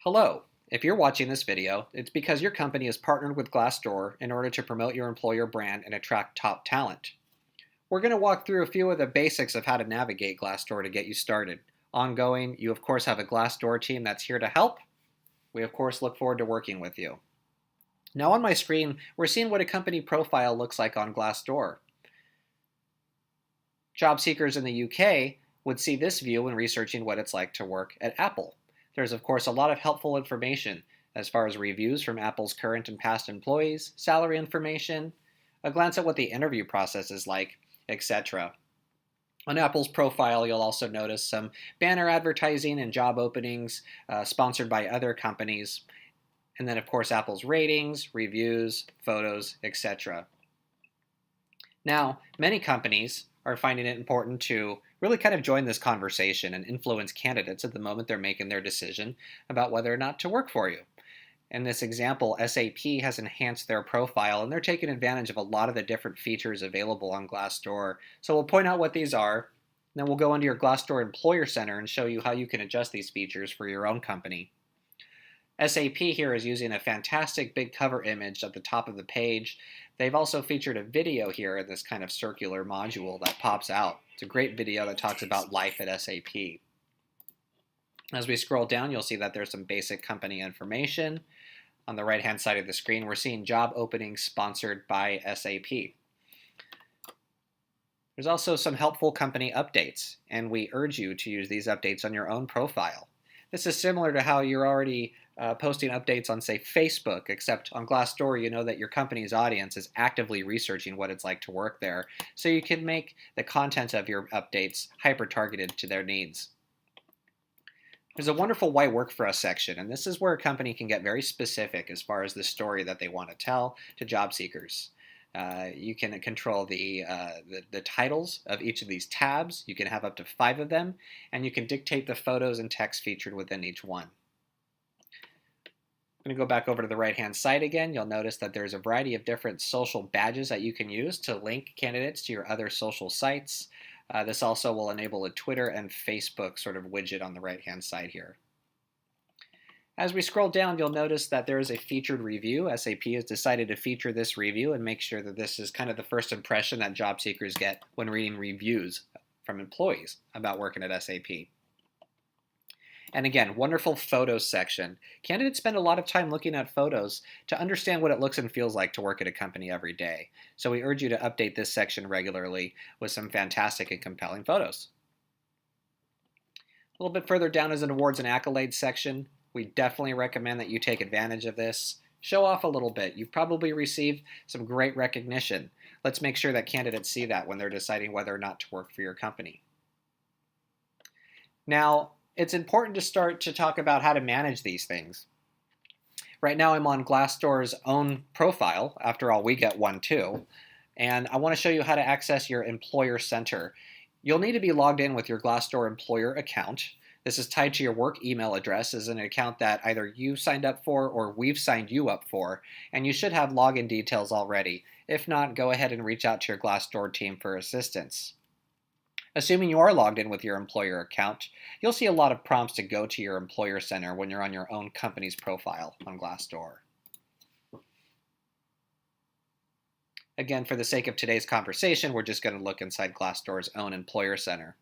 Hello. If you're watching this video, it's because your company has partnered with Glassdoor in order to promote your employer brand and attract top talent. We're going to walk through a few of the basics of how to navigate Glassdoor to get you started. Ongoing, you of course have a Glassdoor team that's here to help. We of course look forward to working with you. Now on my screen, we're seeing what a company profile looks like on Glassdoor. Job seekers in the UK would see this view when researching what it's like to work at Apple. There's of course a lot of helpful information as far as reviews from Apple's current and past employees, salary information, a glance at what the interview process is like, etc. On Apple's profile, you'll also notice some banner advertising and job openings sponsored by other companies, and then of course Apple's ratings, reviews, photos, etc. Now, many companies are finding it important to really kind of join this conversation and influence candidates at the moment they're making their decision about whether or not to work for you. In this example, SAP has enhanced their profile and they're taking advantage of a lot of the different features available on Glassdoor. So we'll point out what these are, then we'll go into your Glassdoor Employer Center and show you how you can adjust these features for your own company. SAP here is using a fantastic big cover image at the top of the page. They've also featured a video here in this kind of circular module that pops out. It's a great video that talks about life at SAP. As we scroll down, you'll see that there's some basic company information. On the right-hand side of the screen, we're seeing job openings sponsored by SAP. There's also some helpful company updates, and we urge you to use these updates on your own profile. This is similar to how you're already posting updates on, say, Facebook, except on Glassdoor you know that your company's audience is actively researching what it's like to work there, so you can make the content of your updates hyper-targeted to their needs. There's a wonderful Why Work For Us section, and this is where a company can get very specific as far as the story that they want to tell to job seekers. You can control the titles of each of these tabs. You can have up to 5 of them, and you can dictate the photos and text featured within each one. I'm going to go back over to the right-hand side again. You'll notice that there's a variety of different social badges that you can use to link candidates to your other social sites. This also will enable a Twitter and Facebook sort of widget on the right-hand side here. As we scroll down, you'll notice that there is a featured review. SAP has decided to feature this review and make sure that this is kind of the first impression that job seekers get when reading reviews from employees about working at SAP. And again, wonderful photos section. Candidates spend a lot of time looking at photos to understand what it looks and feels like to work at a company every day. So we urge you to update this section regularly with some fantastic and compelling photos. A little bit further down is an awards and accolades section. We definitely recommend that you take advantage of this. Show off a little bit. You've probably received some great recognition. Let's make sure that candidates see that when they're deciding whether or not to work for your company. Now, it's important to start to talk about how to manage these things. Right now I'm on Glassdoor's own profile. After all, we get one too. And I want to show you how to access your Employer Center. You'll need to be logged in with your Glassdoor employer account. This is tied to your work email address as an account that either you signed up for or we've signed you up for, and you should have login details already. If not, go ahead and reach out to your Glassdoor team for assistance. Assuming you are logged in with your employer account, you'll see a lot of prompts to go to your Employer Center when you're on your own company's profile on Glassdoor. Again, for the sake of today's conversation, we're just going to look inside Glassdoor's own Employer Center.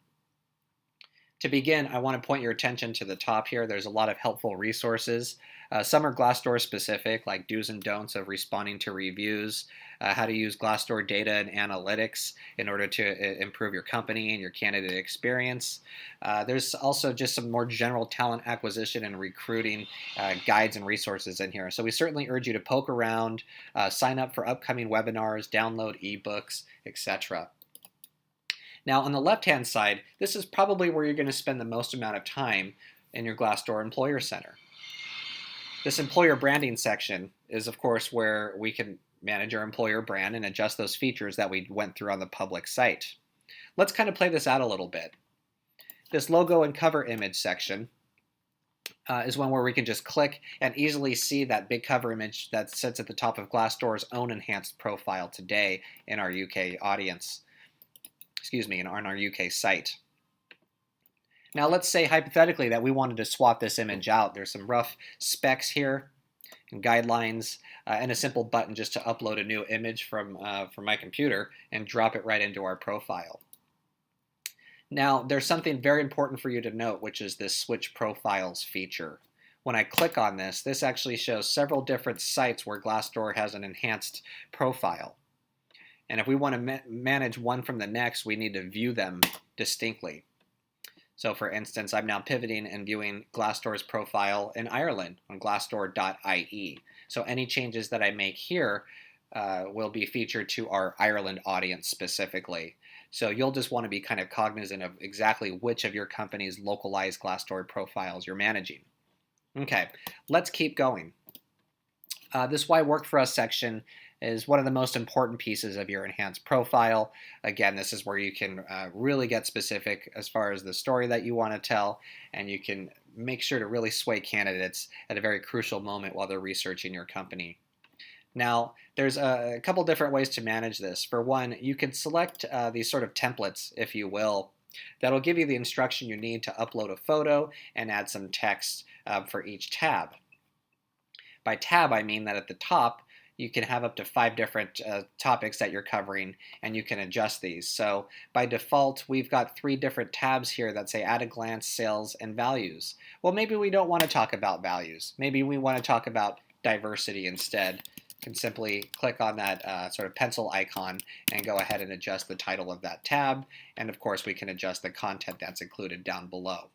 To begin, I want to point your attention to the top here. There's a lot of helpful resources. Some are Glassdoor specific, like do's and don'ts of responding to reviews, how to use Glassdoor data and analytics in order to improve your company and your candidate experience. There's also just some more general talent acquisition and recruiting guides and resources in here. So we certainly urge you to poke around, sign up for upcoming webinars, download ebooks, etc. Now on the left-hand side, this is probably where you're going to spend the most amount of time in your Glassdoor Employer Center. This employer branding section is of course where we can manage our employer brand and adjust those features that we went through on the public site. Let's kind of play this out a little bit. This logo and cover image section is one where we can just click and easily see that big cover image that sits at the top of Glassdoor's own enhanced profile today in our UK audience. On our UK site. Now let's say hypothetically that we wanted to swap this image out. There's some rough specs here and guidelines and a simple button just to upload a new image from my computer and drop it right into our profile. Now there's something very important for you to note, which is this switch profiles feature. When I click on this, this actually shows several different sites where Glassdoor has an enhanced profile. And if we want to manage one from the next, we need to view them distinctly. So for instance, I'm now pivoting and viewing Glassdoor's profile in Ireland on glassdoor.ie. So any changes that I make here will be featured to our Ireland audience specifically. So you'll just want to be kind of cognizant of exactly which of your company's localized Glassdoor profiles you're managing. Okay, let's keep going. This Why Work For Us section is one of the most important pieces of your enhanced profile. Again, this is where you can really get specific as far as the story that you want to tell, and you can make sure to really sway candidates at a very crucial moment while they're researching your company. Now, there's a couple different ways to manage this. For one, you can select these sort of templates, if you will, that'll give you the instruction you need to upload a photo and add some text for each tab. By tab, I mean that at the top, you can have up to 5 different topics that you're covering, and you can adjust these. So by default, we've got 3 different tabs here that say at a glance, sales, and values. Well, maybe we don't want to talk about values. Maybe we want to talk about diversity instead. You can simply click on that sort of pencil icon and go ahead and adjust the title of that tab. And of course, we can adjust the content that's included down below.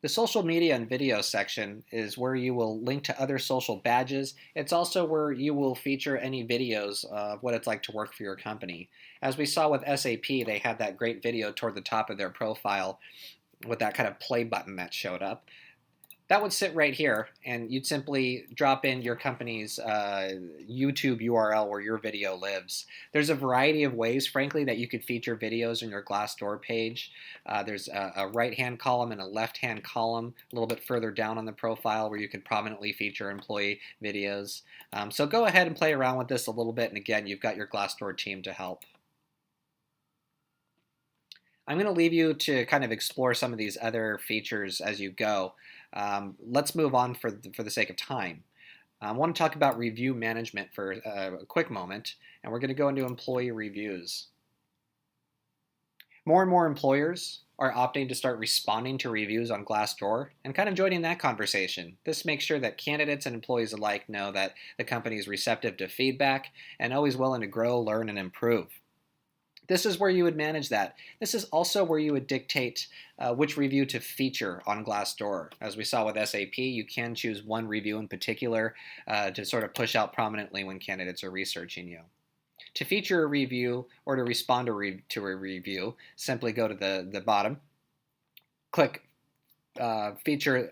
The social media and video section is where you will link to other social badges. It's also where you will feature any videos of what it's like to work for your company. As we saw with SAP, they had that great video toward the top of their profile with that kind of play button that showed up. That would sit right here, and you'd simply drop in your company's YouTube URL where your video lives. There's a variety of ways, frankly, that you could feature videos in your Glassdoor page. There's a right-hand column and a left-hand column a little bit further down on the profile where you could prominently feature employee videos. So go ahead and play around with this a little bit, and again, you've got your Glassdoor team to help. I'm going to leave you to kind of explore some of these other features as you go. Let's move on for the sake of time. I want to talk about review management for a quick moment, and we're going to go into employee reviews. More and more employers are opting to start responding to reviews on Glassdoor and kind of joining that conversation. This makes sure that candidates and employees alike know that the company is receptive to feedback and always willing to grow, learn, and improve. This is where you would manage that. This is also where you would dictate which review to feature on Glassdoor. As we saw with SAP, you can choose one review in particular to sort of push out prominently when candidates are researching you. To feature a review or to respond to a review, simply go to the bottom, click feature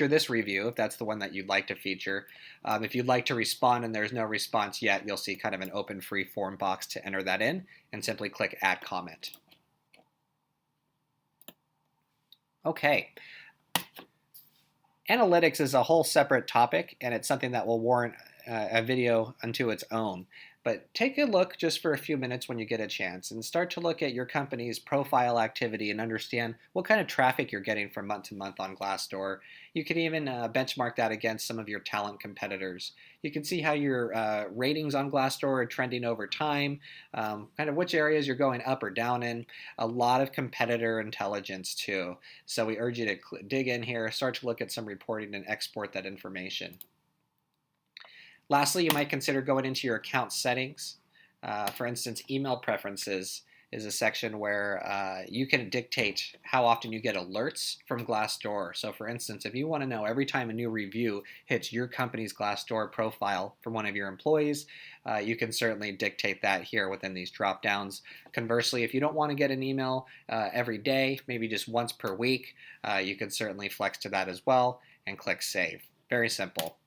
this review if that's the one that you'd like to feature. If you'd like to respond and there's no response yet, you'll see kind of an open free form box to enter that in and simply click Add Comment. Okay. Analytics is a whole separate topic, and it's something that will warrant a video unto its own. But take a look just for a few minutes when you get a chance and start to look at your company's profile activity and understand what kind of traffic you're getting from month to month on Glassdoor. You can even benchmark that against some of your talent competitors. You can see how your ratings on Glassdoor are trending over time, kind of which areas you're going up or down in, a lot of competitor intelligence too. So we urge you to dig in here, start to look at some reporting and export that information. Lastly, you might consider going into your account settings. For instance, email preferences is a section where you can dictate how often you get alerts from Glassdoor. So for instance, if you want to know every time a new review hits your company's Glassdoor profile from one of your employees, you can certainly dictate that here within these drop downs. Conversely, if you don't want to get an email every day, maybe just once per week, you can certainly flex to that as well and click Save. Very simple.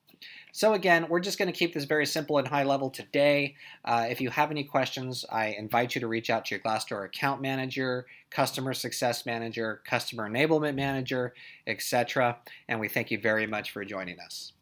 So again, we're just going to keep this very simple and high level today. If you have any questions, I invite you to reach out to your Glassdoor account manager, customer success manager, customer enablement manager, etc. And we thank you very much for joining us.